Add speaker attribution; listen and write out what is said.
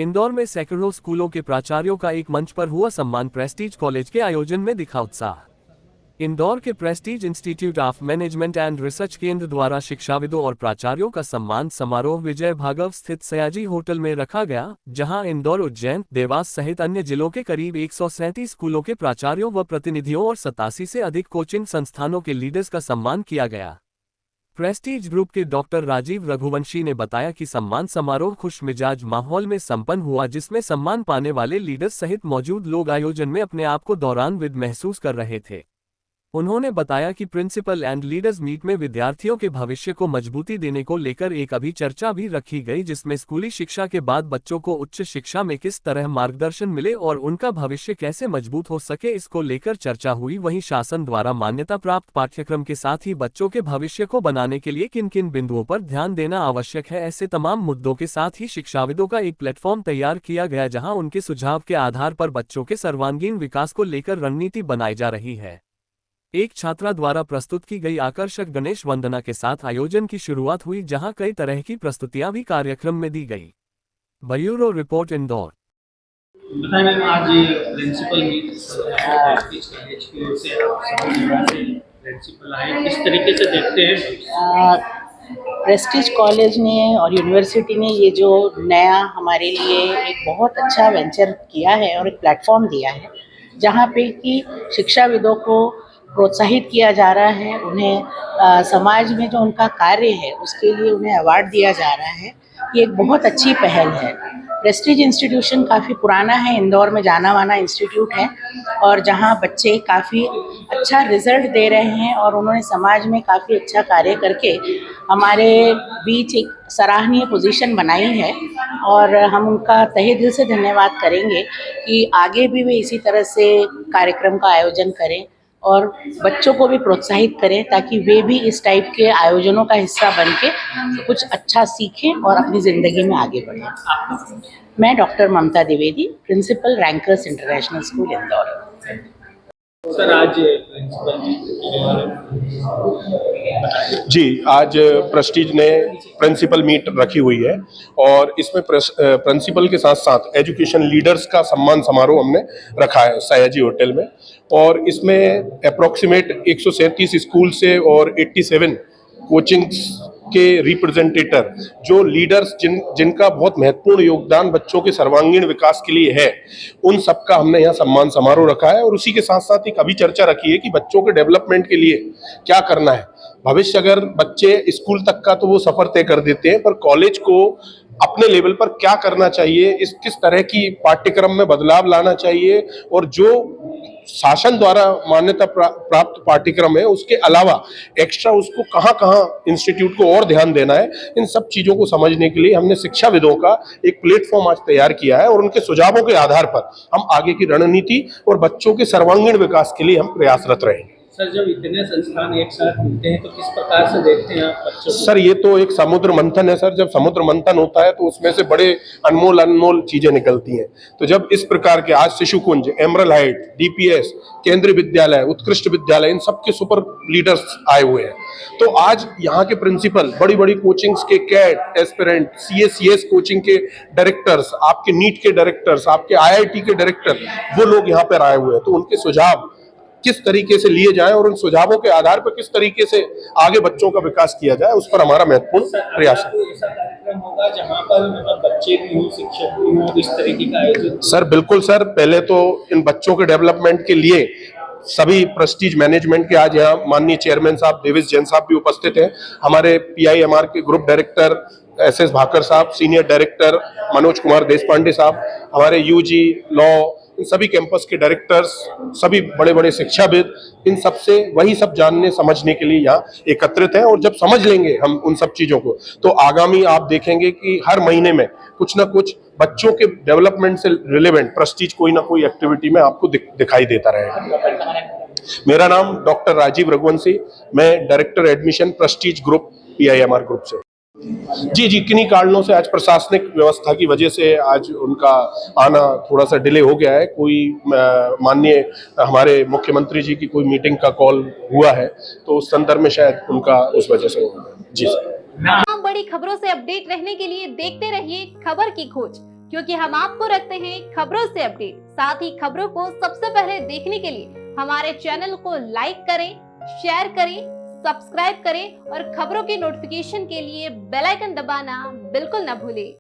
Speaker 1: इंदौर में सैकड़ों स्कूलों के प्राचार्यों का एक मंच पर हुआ सम्मान। प्रेस्टीज कॉलेज के आयोजन में दिखा उत्साह। इंदौर के Prestige institute of management and research केंद्र द्वारा शिक्षाविदों और प्राचार्यों का सम्मान समारोह विजय भागव स्थित सयाजी होटल में रखा गया, जहां इंदौर, उज्जैन, देवास सहित अन्य जिलों के करीब 137 स्कूलों के प्राचार्यों व प्रतिनिधियों और 87 से अधिक कोचिंग संस्थानों के लीडर्स का सम्मान किया गया। प्रेस्टीज ग्रुप के डॉक्टर राजीव रघुवंशी ने बताया कि सम्मान समारोह खुशमिजाज माहौल में संपन्न हुआ, जिसमें सम्मान पाने वाले लीडर्स सहित मौजूद लोग आयोजन में अपने आप को दौरान्वित महसूस कर रहे थे। उन्होंने बताया कि प्रिंसिपल एंड लीडर्स मीट में विद्यार्थियों के भविष्य को मजबूती देने को लेकर एक अभी चर्चा भी रखी गई, जिसमें स्कूली शिक्षा के बाद बच्चों को उच्च शिक्षा में किस तरह मार्गदर्शन मिले और उनका भविष्य कैसे मजबूत हो सके, इसको लेकर चर्चा हुई। वहीं शासन द्वारा मान्यता प्राप्त पाठ्यक्रम के साथ ही बच्चों के भविष्य को बनाने के लिए किन किन बिंदुओं पर ध्यान देना आवश्यक है, ऐसे तमाम मुद्दों के साथ ही शिक्षाविदों का एक प्लेटफॉर्म तैयार किया गया, जहां उनके सुझाव के आधार पर बच्चों के सर्वांगीण विकास को लेकर रणनीति बनाई जा रही है। एक छात्रा द्वारा प्रस्तुत की गई आकर्षक गणेश वंदना के साथ आयोजन की शुरुआत हुई, जहां कई तरह की प्रस्तुतियां भी कार्यक्रम में दी गई। Bureau report, Indore.
Speaker 2: बताएं मैम, आज प्रिंसिपल मीट प्रेस्टीज कॉलेज की ओर से प्रिंसिपल आए, किस तरीके से देखते हैं?
Speaker 3: प्रेस्टीज कॉलेज ने और यूनिवर्सिटी ने ये जो नया हमारे लिए एक बहुत अच्छा वेंचर किया है और एक प्लेटफॉर्म दिया है, जहाँ पे कि शिक्षाविदों को प्रोत्साहित किया जा रहा है। उन्हें समाज में जो उनका कार्य है उसके लिए उन्हें अवार्ड दिया जा रहा है। ये एक बहुत अच्छी पहल है। प्रेस्टीज इंस्टीट्यूशन काफ़ी पुराना है, इंदौर में जाना माना इंस्टीट्यूट है, और जहाँ बच्चे काफ़ी अच्छा रिजल्ट दे रहे हैं और उन्होंने समाज में काफ़ी अच्छा कार्य करके हमारे बीच एक सराहनीय पोजीशन बनाई है। और हम उनका तहे दिल से धन्यवाद करेंगे कि आगे भी वे इसी तरह से कार्यक्रम का आयोजन करें और बच्चों को भी प्रोत्साहित करें, ताकि वे भी इस टाइप के आयोजनों का हिस्सा बन के कुछ अच्छा सीखें और अपनी ज़िंदगी में आगे बढ़ें। मैं doctor Mamta Dwivedi, principal Rankers International School, Indore.
Speaker 2: Sir, आज प्रिंसिपल
Speaker 4: जी, आज प्रेस्टीज ने प्रिंसिपल मीट रखी हुई है और इसमें प्रिंसिपल के साथ साथ एजुकेशन लीडर्स का सम्मान समारोह हमने रखा है सयाजी होटल में। और इसमें अप्रॉक्सीमेट 137 स्कूल से और 87 कोचिंग्स के रिप्रेजेंटेटर, जो लीडर्स जिनका बहुत महत्वपूर्ण योगदान बच्चों के सर्वांगीण विकास के लिए है, उन सबका हमने यहाँ सम्मान समारोह रखा है। और उसी के साथ साथ एक अभी चर्चा रखी है कि बच्चों के डेवलपमेंट के लिए क्या करना है। भविष्य, अगर बच्चे स्कूल तक का तो वो सफर तय कर देते हैं, पर कॉलेज को अपने लेवल पर क्या करना चाहिए, किस तरह की पाठ्यक्रम में बदलाव लाना चाहिए, और जो शासन द्वारा मान्यता प्राप्त पाठ्यक्रम है उसके अलावा एक्स्ट्रा उसको कहाँ कहाँ इंस्टीट्यूट को और ध्यान देना है, इन सब चीजों को समझने के लिए हमने शिक्षाविदों का एक प्लेटफॉर्म आज तैयार किया है। और उनके सुझावों के आधार पर हम आगे की रणनीति और बच्चों के सर्वांगीण विकास के लिए हम प्रयासरत रहेंगे।
Speaker 2: सर, जब इतने संस्थान एक साथ मिलते हैं तो किस प्रकार से देखते हैं आप बच्चों को?
Speaker 4: सर, ये तो एक समुद्र मंथन है सर। जब समुद्र मंथन होता है तो उसमें से बड़े अनमोल चीजें निकलती हैं। तो जब इस प्रकार के आज शिशु कुंज, एमरल हाइट, डीपीएस, केंद्रीय विद्यालय, उत्कृष्ट विद्यालय, इन सबके सुपर लीडर्स आए हुए हैं, तो आज यहाँ के प्रिंसिपल, बड़ी बड़ी कोचिंग्स के कैट एस्पिरेंट, सीएस कोचिंग के डायरेक्टर्स, आपके नीट के डायरेक्टर्स, आपके आईआईटी के डायरेक्टर, वो लोग यहाँ पर आए हुए हैं। तो उनके सुझाव किस तरीके से लिए जाएं और उन सुझावों के आधार पर किस तरीके से आगे बच्चों का विकास किया जाए, उस पर हमारा महत्वपूर्ण प्रयास है।
Speaker 2: ऐसा कार्यक्रम होगा जहां पर मतलब बच्चे भी हों, शिक्षक भी हों, इस तरीके का आयोजन?
Speaker 4: सर बिल्कुल सर, पहले तो इन बच्चों के डेवलपमेंट के लिए सभी प्रेस्टीज मैनेजमेंट के आज यहाँ माननीय चेयरमैन साहब देवेश जैन साहब भी उपस्थित हैं। हमारे पीआईएमआर के ग्रुप डायरेक्टर एसएस भाकर साहब, सीनियर डायरेक्टर मनोज कुमार देशपांडे साहब, हमारे यूजी लॉ, इन सभी कैंपस के डायरेक्टर्स, सभी बड़े बड़े शिक्षाविद, इन सब से वही सब जानने समझने के लिए यहाँ एकत्रित हैं। और जब समझ लेंगे हम उन सब चीजों को, तो आगामी आप देखेंगे कि हर महीने में कुछ ना कुछ बच्चों के डेवलपमेंट से रिलेवेंट प्रेस्टीज कोई ना कोई एक्टिविटी में आपको दिखाई देता रहेगा। मेरा नाम डॉक्टर राजीव रघुवंशी, मैं director admission Prestige group PIMR group से। जी, किन्हीं कारणों से आज प्रशासनिक व्यवस्था की वजह से आज उनका आना थोड़ा सा डिले हो गया है। कोई माननीय हमारे मुख्यमंत्री जी की कोई मीटिंग का कॉल हुआ है, तो उस संदर्भ में शायद उनका उस वजह से हुआ है। जी सर।
Speaker 5: बड़ी खबरों से अपडेट रहने के लिए देखते रहिए खबर की खोज, क्योंकि हम आपको रखते हैं खबरों से अपडेट। साथ ही खबरों को सबसे पहले देखने के लिए हमारे चैनल को लाइक करें, शेयर करें, सब्सक्राइब करें और खबरों की नोटिफिकेशन के लिए बेल आइकन दबाना बिल्कुल न भूलें।